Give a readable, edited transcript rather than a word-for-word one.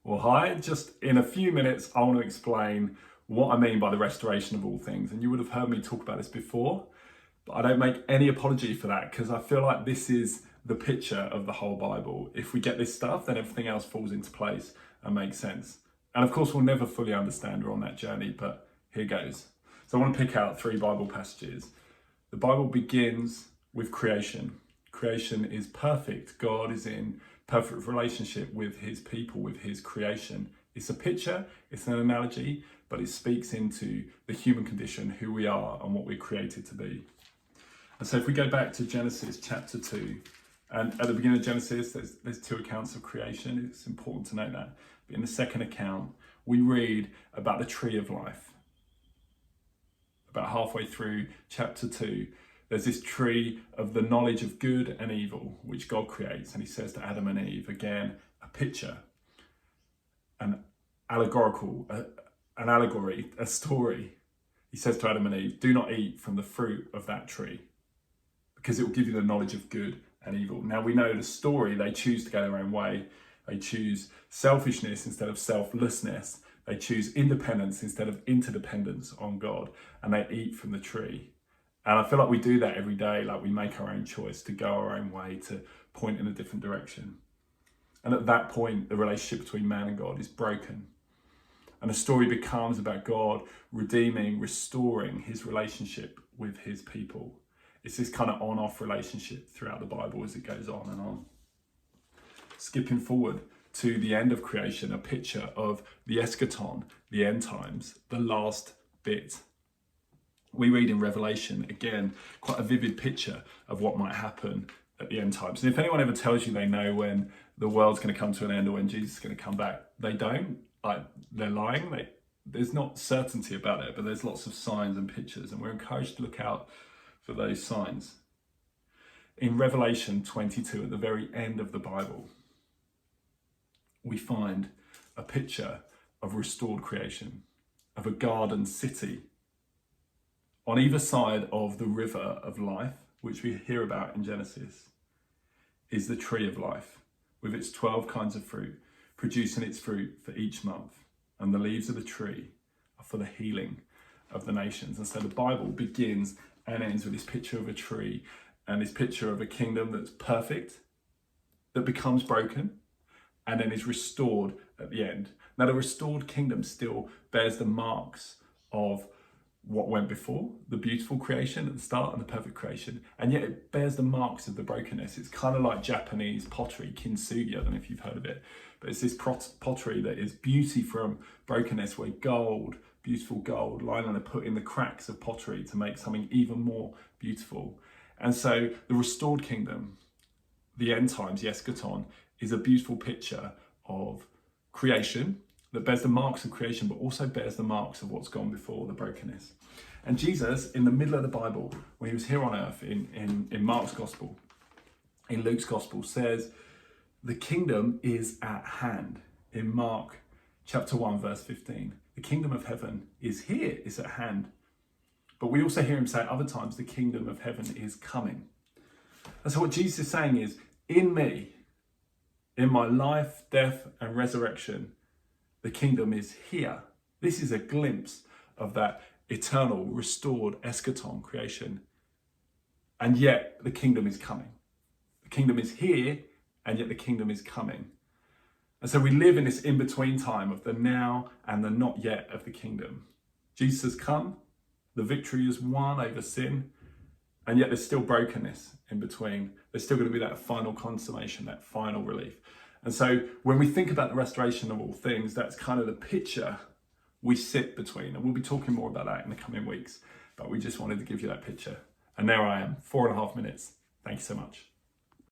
Well, hi, just in a few minutes, I want to explain what I mean by the restoration of all things. And you would have heard me talk about this before, but I don't make any apology for that because I feel like this is the picture of the whole Bible. If we get this stuff, then everything else falls into place and makes sense. And of course, we'll never fully understand. We're on that journey, but here goes. So I want to pick out 3 Bible passages. The Bible begins with creation. Creation is perfect. God is in perfect relationship with his people, with his creation. It's a picture, it's an analogy, but it speaks into the human condition, who we are and what we're created to be. And so if we go back to Genesis chapter 2, and at the beginning of Genesis, there's 2 accounts of creation. It's important to note that. But in the second account, we read about the tree of life. About halfway through chapter 2, there's this tree of the knowledge of good and evil, which God creates. And he says to Adam and Eve, again, a picture, an allegory, a story. He says to Adam and Eve, do not eat from the fruit of that tree, because it will give you the knowledge of good and evil. Now we know the story, they choose to go their own way. They choose selfishness instead of selflessness. They choose independence instead of interdependence on God, and they eat from the tree. And I feel like we do that every day, like we make our own choice to go our own way, to point in a different direction. And at that point, the relationship between man and God is broken. And the story becomes about God redeeming, restoring his relationship with his people. It's this kind of on-off relationship throughout the Bible as it goes on and on. Skipping forward to the end of creation, a picture of the eschaton, the end times, the last bit. We read in Revelation, again, quite a vivid picture of what might happen at the end times. And if anyone ever tells you they know when the world's going to come to an end or when Jesus is going to come back, they don't. Like, they're lying. There's not certainty about it, but there's lots of signs and pictures, and we're encouraged to look out for those signs. In Revelation 22, at the very end of the Bible, we find a picture of restored creation, of a garden city. On either side of the river of life, which we hear about in Genesis, is the tree of life, with its 12 kinds of fruit, producing its fruit for each month. And the leaves of the tree are for the healing of the nations. And so the Bible begins and ends with this picture of a tree and this picture of a kingdom that's perfect, that becomes broken, and then is restored at the end. Now, the restored kingdom still bears the marks of what went before, the beautiful creation at the start and the perfect creation, and yet it bears the marks of the brokenness. It's kind of like Japanese pottery, kintsugi, I don't know if you've heard of it, but it's this pottery that is beauty from brokenness, where gold, beautiful gold, linen are put in the cracks of pottery to make something even more beautiful. And so the restored kingdom, the end times, the eschaton, is a beautiful picture of creation that bears the marks of creation, but also bears the marks of what's gone before, the brokenness. And Jesus, in the middle of the Bible, when he was here on earth, in Mark's gospel, in Luke's gospel, says, the kingdom is at hand. In Mark chapter 1, verse 15, the kingdom of heaven is here, is at hand. But we also hear him say at other times, the kingdom of heaven is coming. And so what Jesus is saying is, in me, in my life, death, and resurrection, the kingdom is here. This is a glimpse of that eternal, restored eschaton creation. And yet the kingdom is coming. The kingdom is here, and yet the kingdom is coming. And so we live in this in-between time of the now and the not yet of the kingdom. Jesus has come, the victory is won over sin, and yet there's still brokenness in between. There's still going to be that final consummation, that final relief. And so when we think about the restoration of all things, that's kind of the picture we sit between. And we'll be talking more about that in the coming weeks. But we just wanted to give you that picture. And there I am, 4.5 minutes. Thank you so much.